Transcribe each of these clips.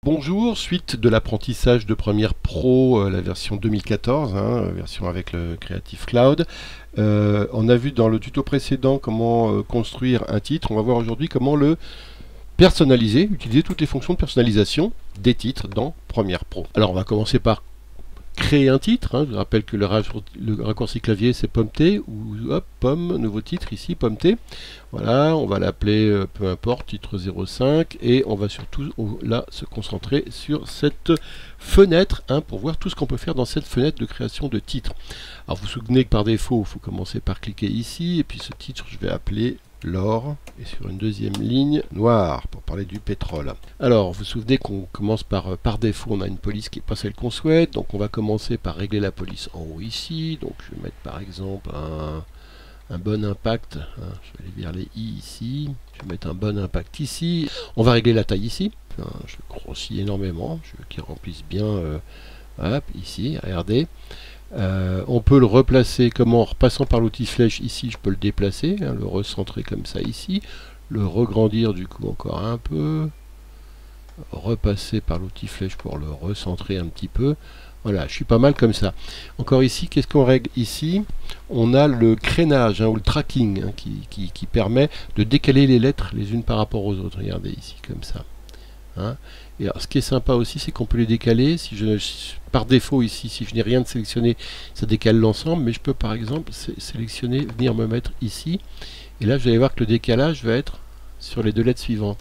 Bonjour, suite de l'apprentissage de Premiere Pro, la version 2014, version avec le Creative Cloud. On a vu dans le tuto précédent comment construire un titre. On va voir aujourd'hui comment le personnaliser, utiliser toutes les fonctions de personnalisation des titres dans Premiere Pro. Alors on va commencer par créer un titre. Je vous rappelle que le raccourci clavier c'est pomme T ou hop, pomme, nouveau titre ici, pomme T. Voilà, on va l'appeler peu importe, titre 05 et on va surtout là se concentrer sur cette fenêtre pour voir tout ce qu'on peut faire dans cette fenêtre de création de titre. Alors vous vous souvenez que par défaut, il faut commencer par cliquer ici et puis ce titre je vais appeler l'or, et sur une deuxième ligne, noir, pour parler du pétrole. Alors, vous vous souvenez qu'on commence par défaut, on a une police qui n'est pas celle qu'on souhaite, donc on va commencer par régler la police en haut ici, donc je vais mettre par exemple un bon impact, je vais aller vers les i ici, je vais mettre un bon impact ici, on va régler la taille ici, je grossis énormément, je veux qu'il remplisse bien, hop, ici, regardez. On peut le replacer comment? En repassant par l'outil flèche ici, je peux le déplacer, le recentrer comme ça ici, le regrandir du coup encore un peu, repasser par l'outil flèche pour le recentrer un petit peu. Voilà, je suis pas mal comme ça. Encore ici, qu'est-ce qu'on règle ici? On a le crénage ou le tracking qui permet de décaler les lettres les unes par rapport aux autres. Regardez ici, comme ça. Et alors, ce qui est sympa aussi, c'est qu'on peut les décaler. Par défaut ici, si je n'ai rien de sélectionné, ça décale l'ensemble, mais je peux par exemple sélectionner, venir me mettre ici, et là vous allez voir que le décalage va être sur les deux lettres suivantes.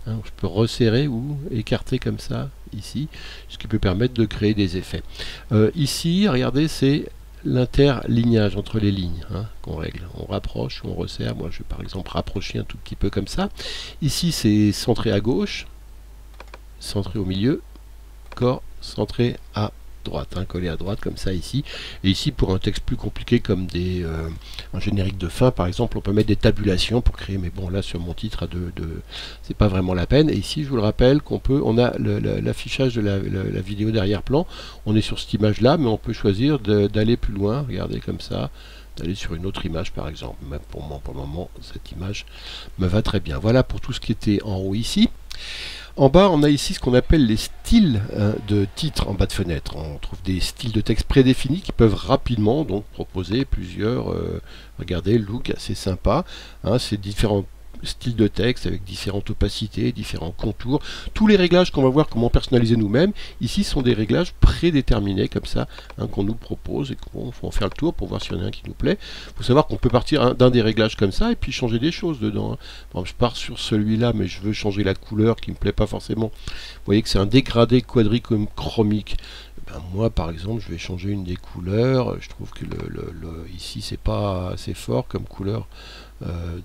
Je peux resserrer ou écarter comme ça ici, ce qui peut permettre de créer des effets. Ici, regardez, c'est l'interlignage entre les lignes qu'on règle. On rapproche ou on resserre. Moi je vais par exemple rapprocher un tout petit peu comme ça. Ici c'est centré à gauche, centré au milieu, corps centré à droite, collé à droite comme ça ici. Et ici pour un texte plus compliqué comme un générique de fin par exemple, on peut mettre des tabulations pour créer, mais bon là sur mon titre c'est pas vraiment la peine. Et ici je vous le rappelle on a l'affichage de la vidéo d'arrière-plan, on est sur cette image là, mais on peut choisir d'aller plus loin, regardez comme ça, d'aller sur une autre image par exemple. Mais pour le moment cette image me va très bien. Voilà pour tout ce qui était en haut ici. En bas, on a ici ce qu'on appelle les styles de titres en bas de fenêtre. On trouve des styles de texte prédéfinis qui peuvent rapidement donc proposer plusieurs, regardez, look assez sympa. C'est différents styles de texte avec différentes opacités, différents contours. Tous les réglages qu'on va voir comment personnaliser nous-mêmes, ici sont des réglages prédéterminés comme ça, qu'on nous propose et qu'on faut en faire le tour pour voir s'il y en a un qui nous plaît. Il faut savoir qu'on peut partir d'un des réglages comme ça et puis changer des choses dedans. Bon, je pars sur celui-là, mais je veux changer la couleur qui ne me plaît pas forcément. Vous voyez que c'est un dégradé quadrichromique. Moi par exemple je vais changer une des couleurs, je trouve que ici c'est pas assez fort comme couleur,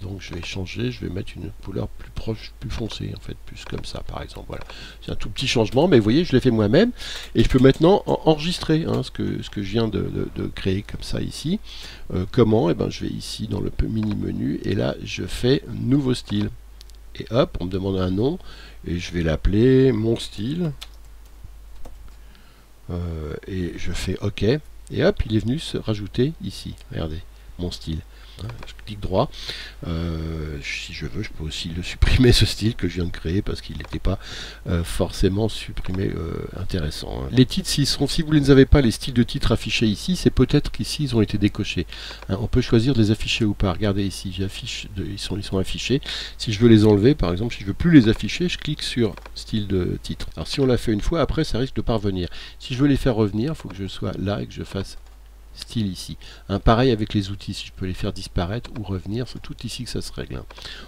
donc je vais changer, je vais mettre une couleur plus proche, plus foncée en fait, plus comme ça par exemple. Voilà, c'est un tout petit changement, mais vous voyez je l'ai fait moi-même et je peux maintenant enregistrer ce que je viens de créer comme ça ici. Comment? Je vais ici dans le mini menu et là je fais nouveau style et hop on me demande un nom et je vais l'appeler mon style. Et je fais OK et hop il est venu se rajouter ici, regardez mon style. Je clique droit, si je veux je peux aussi le supprimer, ce style que je viens de créer parce qu'il n'était pas forcément supprimé intéressant. Les titres, si vous ne les avez pas, les styles de titres affichés ici, c'est peut-être qu'ici ils ont été décochés. On peut choisir de les afficher ou pas. Regardez ici, ils sont affichés. Si je veux les enlever par exemple, si je veux plus les afficher, je clique sur style de titre. Alors si on l'a fait une fois, après ça risque de pas revenir. Si je veux les faire revenir, il faut que je sois là et que je fasse style ici. Pareil avec les outils, si je peux les faire disparaître ou revenir, c'est tout ici que ça se règle.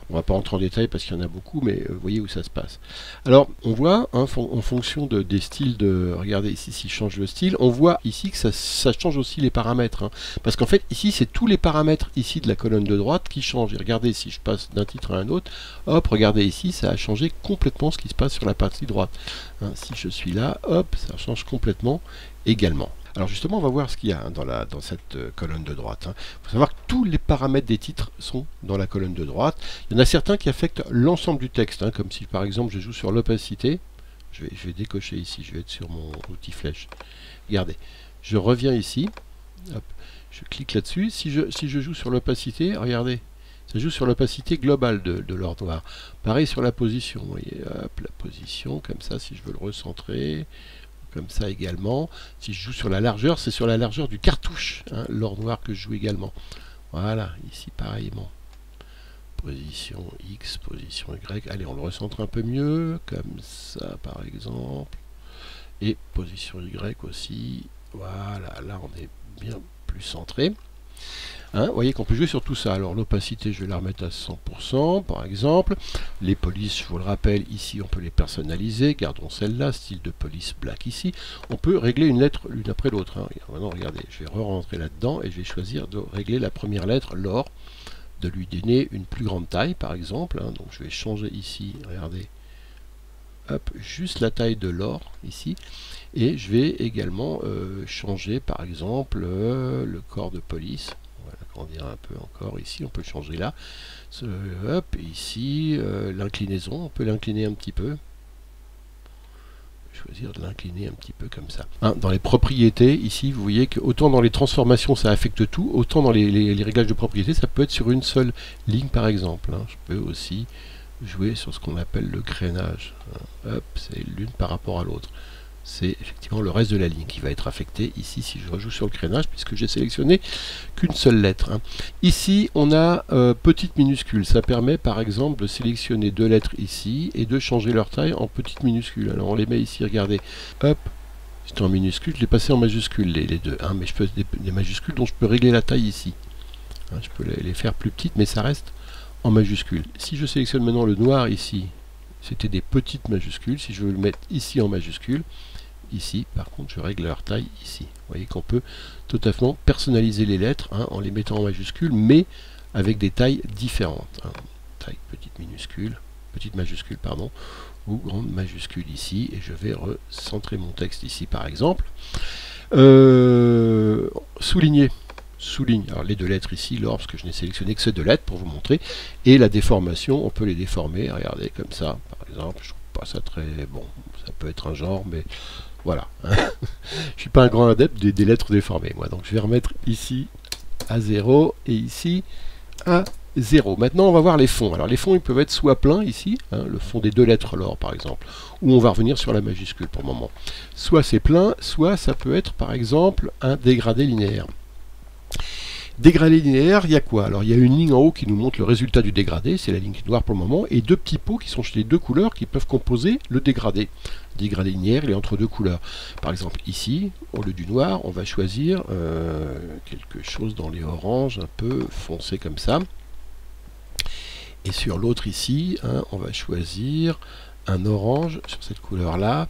On va pas rentrer en détail parce qu'il y en a beaucoup, mais vous voyez où ça se passe. Alors on voit en fonction des styles regardez ici, si je change le style, on voit ici que ça change aussi les paramètres. Parce qu'en fait ici c'est tous les paramètres ici de la colonne de droite qui changent. Et regardez si je passe d'un titre à un autre, hop, regardez ici, ça a changé complètement ce qui se passe sur la partie droite. Si je suis là, hop, ça change complètement également. Alors justement, on va voir ce qu'il y a dans cette colonne de droite. Il faut savoir que tous les paramètres des titres sont dans la colonne de droite. Il y en a certains qui affectent l'ensemble du texte, comme si par exemple je joue sur l'opacité. Je vais décocher ici, je vais être sur mon outil flèche. Regardez, je reviens ici, hop, je clique là-dessus. Si je joue sur l'opacité, regardez, Ça joue sur l'opacité globale de l'or noir. Pareil sur la position, vous voyez, hop, la position, comme ça, si je veux le recentrer, comme ça également. Si je joue sur la largeur, c'est sur la largeur du cartouche, hein, l'or noir que je joue également. Voilà, ici pareillement. Position X, position Y. Allez, on le recentre un peu mieux, comme ça par exemple. Et position Y aussi. Voilà, là on est bien plus centré. Hein, vous voyez qu'on peut jouer sur tout ça. Alors l'opacité, je vais la remettre à 100% par exemple. Les polices, je vous le rappelle, ici on peut les personnaliser. Gardons celle-là, style de police black ici. On peut régler une lettre l'une après l'autre. Hein. Maintenant, regardez, je vais re-rentrer là-dedans et je vais choisir de régler la première lettre, l'or, de lui donner une plus grande taille par exemple. Hein. Donc je vais changer ici, regardez, hop, juste la taille de l'or ici. Et je vais également changer par exemple le corps de police. On dirait un peu encore ici, on peut le changer là. Hop, ici, l'inclinaison, on peut l'incliner un petit peu. Choisir de l'incliner un petit peu comme ça. Hein, dans les propriétés, ici, vous voyez que autant dans les transformations, ça affecte tout, autant dans les réglages de propriété, ça peut être sur une seule ligne par exemple. Hein. Je peux aussi jouer sur ce qu'on appelle le crénage. Hein. Hop, c'est l'une par rapport à l'autre. C'est effectivement le reste de la ligne qui va être affecté ici si je rejoue sur le crénage puisque j'ai sélectionné qu'une seule lettre. Hein. Ici on a petite minuscule, ça permet par exemple de sélectionner deux lettres ici et de changer leur taille en petite minuscule. Alors on les met ici, regardez, hop, c'était en minuscule, je l'ai passé en majuscule les deux, hein, mais je peux des majuscules dont je peux régler la taille ici. Hein, je peux les faire plus petites mais ça reste en majuscule. Si je sélectionne maintenant le noir ici, c'était des petites majuscules, si je veux le mettre ici en majuscule, ici, par contre, je règle leur taille ici. Vous voyez qu'on peut totalement personnaliser les lettres hein, en les mettant en majuscule, mais avec des tailles différentes. Hein. Taille petite majuscule, pardon, ou grande majuscule ici, et je vais recentrer mon texte ici, par exemple. Souligner. Souligne. Alors les deux lettres ici, l'or, parce que je n'ai sélectionné que ces deux lettres pour vous montrer. Et la déformation, on peut les déformer. Regardez, comme ça, par exemple. Je trouve pas ça très bon. Ça peut être un genre, mais voilà. Je suis pas un grand adepte des lettres déformées, moi. Donc je vais remettre ici à 0 et ici à 0. Maintenant, on va voir les fonds. Alors les fonds, ils peuvent être soit pleins ici, hein, le fond des deux lettres l'or par exemple, ou on va revenir sur la majuscule pour le moment. Soit c'est plein, soit ça peut être par exemple un dégradé linéaire. Dégradé linéaire, il y a quoi? Alors il y a une ligne en haut qui nous montre le résultat du dégradé, c'est la ligne noire pour le moment, et deux petits pots qui sont chez les deux couleurs qui peuvent composer le dégradé. Le dégradé linéaire, il est entre deux couleurs. Par exemple ici, au lieu du noir, on va choisir quelque chose dans les oranges, un peu foncé comme ça. Et sur l'autre ici, hein, on va choisir un orange sur cette couleur-là,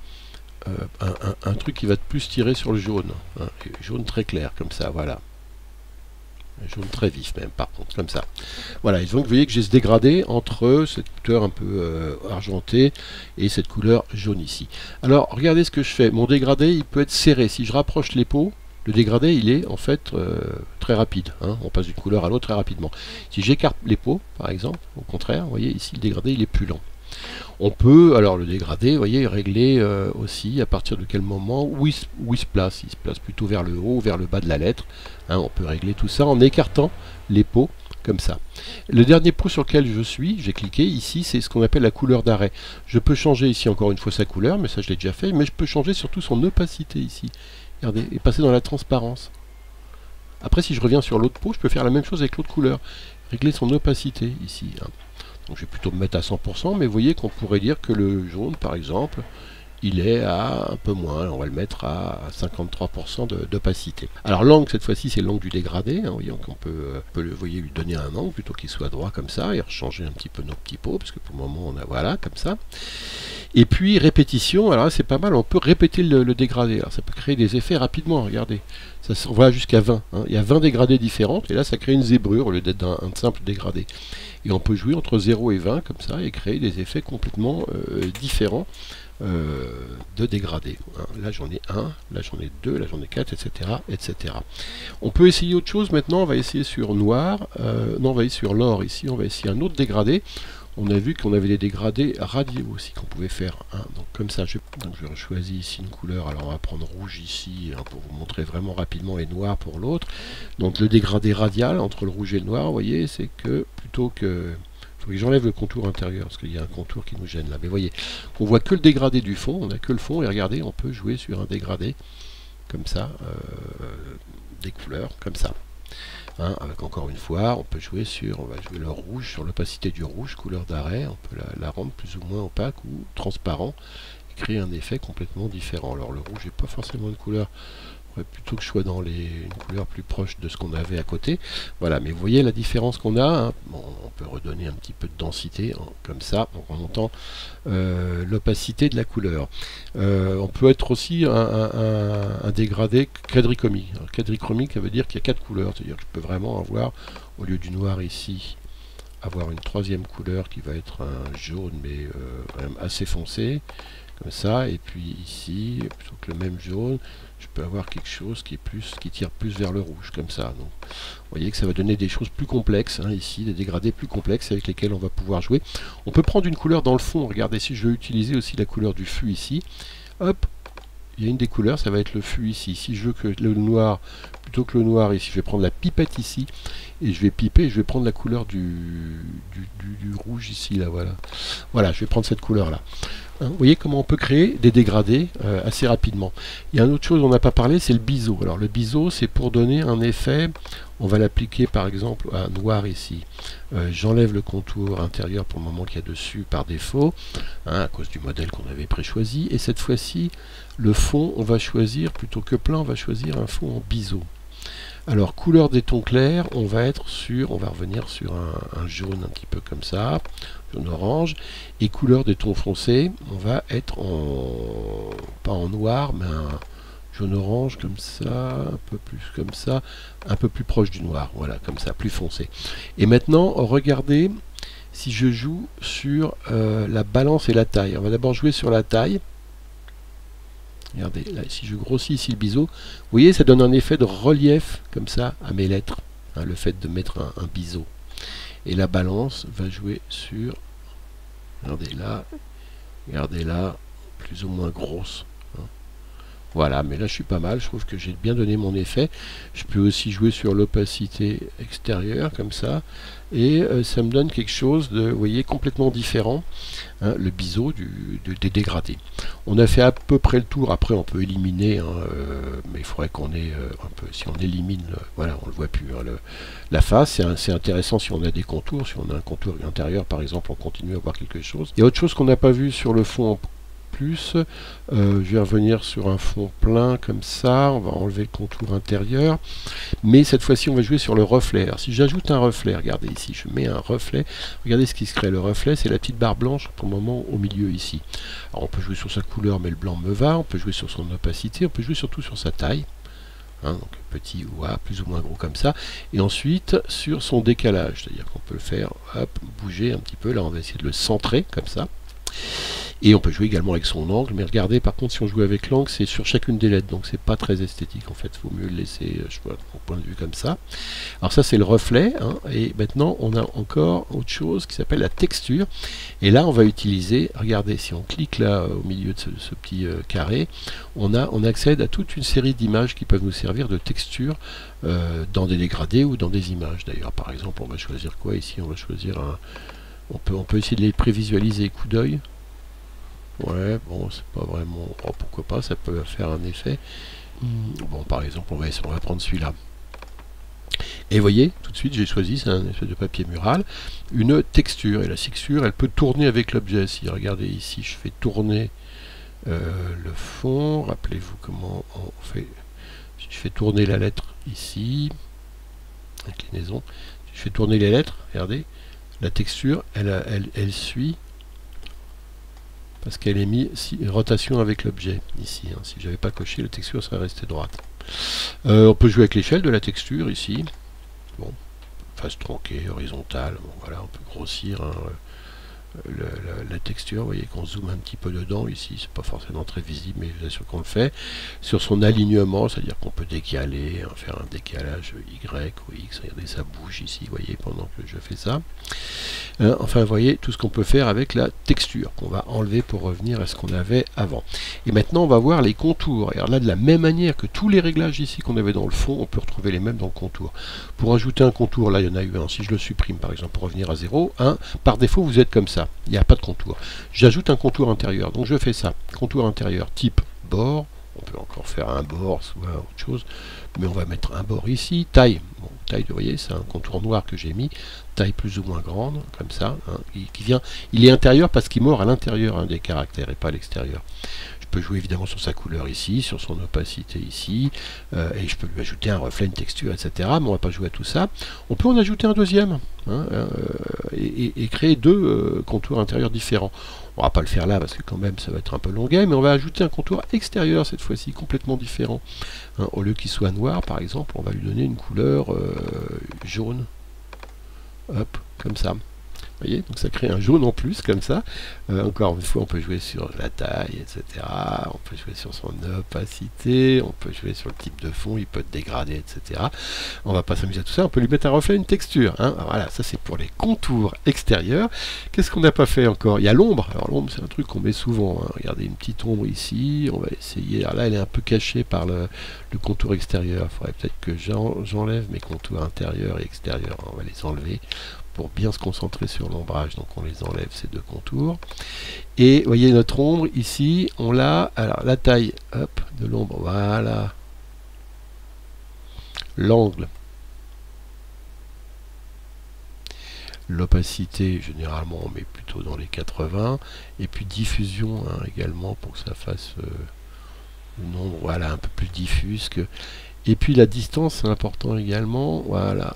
un truc qui va plus tirer sur le jaune, hein, jaune très clair comme ça, voilà. Jaune très vif même par contre, comme ça. Voilà, et donc vous voyez que j'ai ce dégradé entre cette couleur un peu argentée et cette couleur jaune ici. Alors regardez ce que je fais, mon dégradé il peut être serré, si je rapproche les pots, le dégradé il est en fait très rapide, hein. On passe d'une couleur à l'autre très rapidement. Si j'écarte les pots par exemple, au contraire, vous voyez ici le dégradé il est plus lent. On peut, alors le dégradé, vous voyez, régler aussi à partir de quel moment, où il se place. Il se place plutôt vers le haut ou vers le bas de la lettre. Hein, on peut régler tout ça en écartant les pots, comme ça. Le dernier pot sur lequel je suis, j'ai cliqué ici, c'est ce qu'on appelle la couleur d'arrêt. Je peux changer ici encore une fois sa couleur, mais ça je l'ai déjà fait, mais je peux changer surtout son opacité ici. Regardez, et passer dans la transparence. Après, si je reviens sur l'autre pot, je peux faire la même chose avec l'autre couleur. Régler son opacité ici. Hein. Donc je vais plutôt me mettre à 100%, mais vous voyez qu'on pourrait dire que le jaune, par exemple, il est à un peu moins, on va le mettre à 53% d'opacité. Alors l'angle, cette fois-ci, c'est l'angle du dégradé, hein, voyons qu'on peut voyez, lui donner un angle, plutôt qu'il soit droit comme ça, et changer un petit peu nos petits pots, parce que pour le moment, on a, voilà, comme ça. Et puis, répétition, alors là, c'est pas mal, on peut répéter le dégradé, alors ça peut créer des effets rapidement, regardez. Ça, on va jusqu'à 20, hein. Il y a 20 dégradés différents, et là, ça crée une zébrure, au lieu d'être un simple dégradé. Et on peut jouer entre 0 et 20, comme ça, et créer des effets complètement différents de dégradés. Là j'en ai 1, là j'en ai 2, là j'en ai 4, etc., etc. On peut essayer autre chose maintenant, on va essayer sur noir, non on va essayer sur l'or ici, on va essayer un autre dégradé. on a vu qu'on avait des dégradés radiaux aussi qu'on pouvait faire. Hein. Donc comme ça, je choisis ici une couleur. Alors on va prendre rouge ici hein, pour vous montrer vraiment rapidement et noir pour l'autre. Donc le dégradé radial entre le rouge et le noir, vous voyez, c'est que plutôt que... Il faut que j'enlève le contour intérieur parce qu'il y a un contour qui nous gêne là. Mais vous voyez, on voit que le dégradé du fond, on n'a que le fond et regardez, on peut jouer sur un dégradé comme ça, des couleurs comme ça. Hein, avec encore une fois, on peut jouer sur, on va jouer le rouge, sur l'opacité du rouge, couleur d'arrêt, on peut la rendre plus ou moins opaque ou transparent et créer un effet complètement différent. Alors le rouge n'est pas forcément une couleur, plutôt que je sois dans une couleur plus proche de ce qu'on avait à côté. Voilà, mais vous voyez la différence qu'on a. Hein. Bon, on peut redonner un petit peu de densité, hein, comme ça, en remontant l'opacité de la couleur. On peut être aussi un dégradé quadrichromique. Alors, quadrichromique, ça veut dire qu'il y a 4 couleurs. C'est-à-dire que je peux vraiment avoir, au lieu du noir ici, avoir une troisième couleur qui va être un jaune, mais quand même assez foncé, comme ça. Et puis ici, plutôt que le même jaune, je peux avoir quelque chose qui tire plus vers le rouge, comme ça. Donc, vous voyez que ça va donner des choses plus complexes, hein, ici, des dégradés plus complexes avec lesquels on va pouvoir jouer. On peut prendre une couleur dans le fond. Regardez, si je veux utiliser aussi la couleur du fût ici, hop, il y a une des couleurs, ça va être le fût ici. Si je veux que le noir, plutôt que le noir ici, je vais prendre la pipette ici, et je vais piper, et je vais prendre la couleur du rouge ici, là, voilà. Voilà, je vais prendre cette couleur-là. Hein, vous voyez comment on peut créer des dégradés assez rapidement. Il y a une autre chose dont on n'a pas parlé, c'est le biseau. Alors le biseau, c'est pour donner un effet, on va l'appliquer par exemple à noir ici. J'enlève le contour intérieur pour le moment qu'il y a dessus par défaut, hein, à cause du modèle qu'on avait préchoisi. Et cette fois-ci, le fond, on va choisir, plutôt que plein, on va choisir un fond en biseau. Alors, couleur des tons clairs, on va revenir sur un jaune un petit peu comme ça, jaune orange, et couleur des tons foncés, on va être pas en noir, mais un jaune orange comme ça, un peu plus comme ça, un peu plus proche du noir, voilà, comme ça, plus foncé. Et maintenant, regardez si je joue sur la balance et la taille. On va d'abord jouer sur la taille. Regardez, là, si je grossis ici le biseau, vous voyez, ça donne un effet de relief, comme ça, à mes lettres, hein, le fait de mettre un biseau. Et la balance va jouer sur, regardez là, plus ou moins grosse. Hein. Voilà, mais là je suis pas mal, je trouve que j'ai bien donné mon effet. Je peux aussi jouer sur l'opacité extérieure, comme ça, et ça me donne quelque chose de, vous voyez, complètement différent, hein, le biseau des dégradés. On a fait à peu près le tour, après on peut éliminer, hein, mais il faudrait qu'on ait un peu, si on élimine, voilà, on le voit plus, hein, la face, c'est intéressant si on a des contours, si on a un contour intérieur par exemple, on continue à voir quelque chose. Il y a autre chose qu'on n'a pas vu sur le fond en plus, je vais revenir sur un fond plein comme ça, on va enlever le contour intérieur, mais cette fois-ci on va jouer sur le reflet. Alors si j'ajoute un reflet, regardez ici, je mets un reflet, regardez ce qui se crée. Le reflet, c'est la petite barre blanche pour le moment au milieu ici. Alors on peut jouer sur sa couleur, mais le blanc me va, on peut jouer sur son opacité, on peut jouer surtout sur sa taille, hein, donc petit ou plus ou moins gros comme ça, et ensuite sur son décalage, c'est-à-dire qu'on peut le faire, hop, bouger un petit peu, là on va essayer de le centrer comme ça. Et on peut jouer également avec son angle, mais regardez, par contre, si on joue avec l'angle, c'est sur chacune des lettres, donc c'est pas très esthétique en fait, il vaut mieux le laisser, je vois, au point de vue comme ça. Alors ça c'est le reflet, hein, et maintenant on a encore autre chose qui s'appelle la texture, et là on va utiliser, regardez, si on clique là au milieu de ce petit carré, on accède à toute une série d'images qui peuvent nous servir de texture dans des dégradés ou dans des images. D'ailleurs, par exemple, on va choisir quoi ici? On va choisir on peut essayer de les prévisualiser coup d'œil. Ouais, bon, c'est pas vraiment... Oh, pourquoi pas, ça peut faire un effet. Bon, par exemple, on va prendre celui-là. Et vous voyez, tout de suite, j'ai choisi, c'est un espèce de papier mural, une texture. Et la texture, elle peut tourner avec l'objet. Si, regardez ici, je fais tourner le fond. Rappelez-vous comment on fait... Si je fais tourner la lettre ici, inclinaison, si je fais tourner les lettres, regardez, la texture, elle suit... parce qu'elle est mise rotation avec l'objet ici. Hein. Si j'avais pas coché, la texture serait restée droite. On peut jouer avec l'échelle de la texture ici. Bon, face tronquée, horizontale. Bon, voilà, on peut grossir. Hein, la texture, vous voyez qu'on zoome un petit peu dedans, ici c'est pas forcément très visible mais je vous assure qu'on le fait, sur son alignement, c'est à dire qu'on peut décaler, hein, faire un décalage Y ou X, regardez ça bouge ici, vous voyez, pendant que je fais ça, enfin vous voyez tout ce qu'on peut faire avec la texture, qu'on va enlever pour revenir à ce qu'on avait avant. Et maintenant on va voir les contours, et alors là de la même manière que tous les réglages ici qu'on avait dans le fond, on peut retrouver les mêmes dans le contour. Pour ajouter un contour, là il y en a eu un, si je le supprime par exemple pour revenir à 0, par défaut vous êtes comme ça, il n'y a pas de contour. J'ajoute un contour intérieur, donc je fais ça, contour intérieur type bord, on peut encore faire un bord, soit autre chose, mais on va mettre un bord ici, taille, bon, taille, vous voyez, c'est un contour noir que j'ai mis, taille plus ou moins grande, comme ça, qui vient, il est intérieur parce qu'il mord à l'intérieur des caractères et pas à l'extérieur. Je peux jouer évidemment sur sa couleur ici, sur son opacité ici, et je peux lui ajouter un reflet, une texture, etc. Mais on ne va pas jouer à tout ça. On peut en ajouter un deuxième, et créer deux contours intérieurs différents. On ne va pas le faire là parce que quand même ça va être un peu longuet, mais on va ajouter un contour extérieur cette fois-ci, complètement différent. Au lieu qu'il soit noir par exemple, on va lui donner une couleur jaune. Hop, comme ça. Vous voyez, donc ça crée un jaune en plus, comme ça. Encore une fois, on peut jouer sur la taille, etc. On peut jouer sur son opacité, on peut jouer sur le type de fond, il peut être dégradé, etc. On va pas s'amuser à tout ça, on peut lui mettre un reflet, une texture. Voilà, ça c'est pour les contours extérieurs. Qu'est-ce qu'on n'a pas fait encore? Il y a l'ombre. Alors l'ombre, c'est un truc qu'on met souvent. Regardez, une petite ombre ici, on va essayer. Alors là, elle est un peu cachée par le contour extérieur. Il faudrait peut-être que j'enlève mes contours intérieurs et extérieurs. On va les enlever pour bien se concentrer sur l'ombrage, donc on les enlève ces deux contours. Et vous voyez notre ombre ici, on l'a, alors la taille, hop, de l'ombre, voilà. L'angle. L'opacité, généralement on met plutôt dans les 80, et puis diffusion également pour que ça fasse une ombre, voilà, un peu plus diffuse que. Et puis la distance, c'est important également, voilà.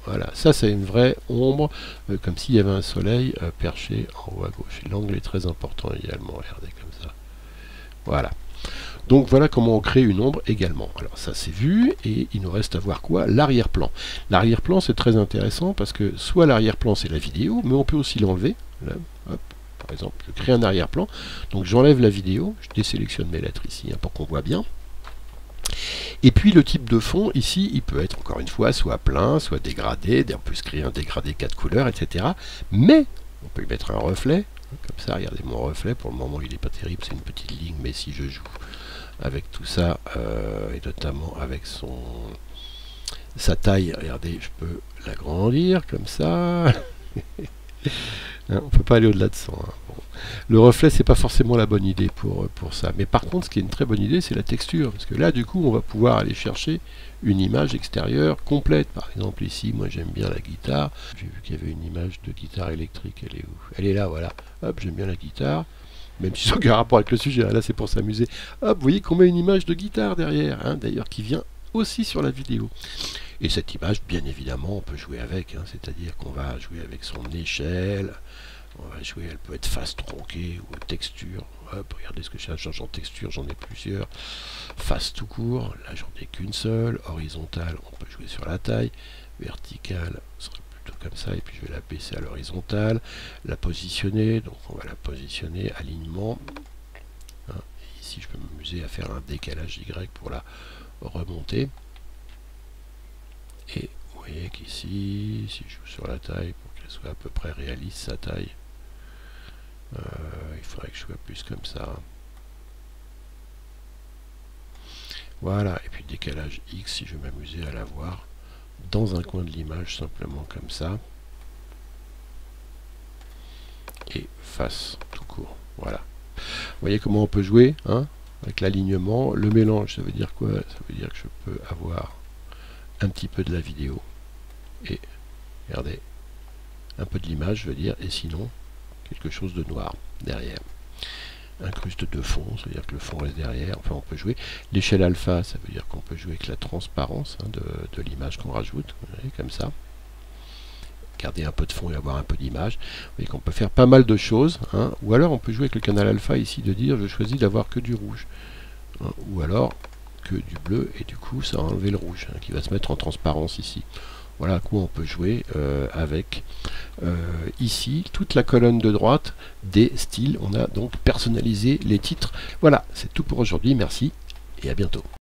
Voilà, ça c'est une vraie ombre, comme s'il y avait un soleil perché en haut à gauche. L'angle est très important également, regardez comme ça. Voilà. Donc voilà comment on crée une ombre également. Alors ça c'est vu, et il nous reste à voir quoi? L'arrière-plan. L'arrière-plan c'est très intéressant parce que soit l'arrière-plan c'est la vidéo, mais on peut aussi l'enlever. Par exemple, je crée un arrière-plan, donc j'enlève la vidéo, je désélectionne mes lettres ici pour qu'on voit bien. Et puis le type de fond, ici, il peut être encore une fois soit plein, soit dégradé, on peut se créer un dégradé 4 couleurs, etc. Mais on peut lui mettre un reflet, comme ça, regardez mon reflet, pour le moment il n'est pas terrible, c'est une petite ligne, mais si je joue avec tout ça, et notamment avec sa taille, regardez, je peux l'agrandir comme ça. On peut pas aller au-delà de 100. Bon. Le reflet, c'est pas forcément la bonne idée pour ça. Mais par contre, ce qui est une très bonne idée, c'est la texture. Parce que là, du coup, on va pouvoir aller chercher une image extérieure complète. Par exemple, ici, moi, j'aime bien la guitare. J'ai vu qu'il y avait une image de guitare électrique. Elle est où? Elle est là, voilà. Hop, j'aime bien la guitare. Même si ça n'a aucun rapport avec le sujet. Là, c'est pour s'amuser. Hop, vous voyez qu'on met une image de guitare derrière. D'ailleurs, qui vient aussi sur la vidéo. Et cette image, bien évidemment, on peut jouer avec, c'est-à-dire qu'on va jouer avec son échelle, on va jouer, elle peut être face tronquée ou texture. Hop, regardez ce que je change en texture, j'en ai plusieurs. Face tout court, là j'en ai qu'une seule. Horizontale, on peut jouer sur la taille. Verticale, ce sera plutôt comme ça, et puis je vais la baisser à l'horizontale. La positionner, donc on va la positionner, alignement. Et ici, je peux m'amuser à faire un décalage Y pour la remonter. Et vous voyez qu'ici, si je joue sur la taille, pour qu'elle soit à peu près réaliste, sa taille, il faudrait que je sois plus comme ça. Voilà, et puis décalage X, si je veux m'amuser à la voir dans un coin de l'image, simplement comme ça. Et face, tout court. Voilà. Vous voyez comment on peut jouer, avec l'alignement. Le mélange, ça veut dire quoi? Ça veut dire que je peux avoir un petit peu de la vidéo et regardez un peu de l'image, je veux dire, et sinon quelque chose de noir derrière, incruste de fond, c'est à dire que le fond reste derrière. Enfin, on peut jouer l'échelle alpha, ça veut dire qu'on peut jouer avec la transparence de l'image qu'on rajoute, vous voyez, comme ça, garder un peu de fond et avoir un peu d'image. Vous voyez qu'on peut faire pas mal de choses, ou alors on peut jouer avec le canal alpha ici, de dire je choisis d'avoir que du rouge, ou alors que du bleu, et du coup ça a enlevé le rouge qui va se mettre en transparence ici. Voilà à quoi on peut jouer avec ici toute la colonne de droite des styles. On a donc personnalisé les titres. Voilà, c'est tout pour aujourd'hui. Merci et à bientôt.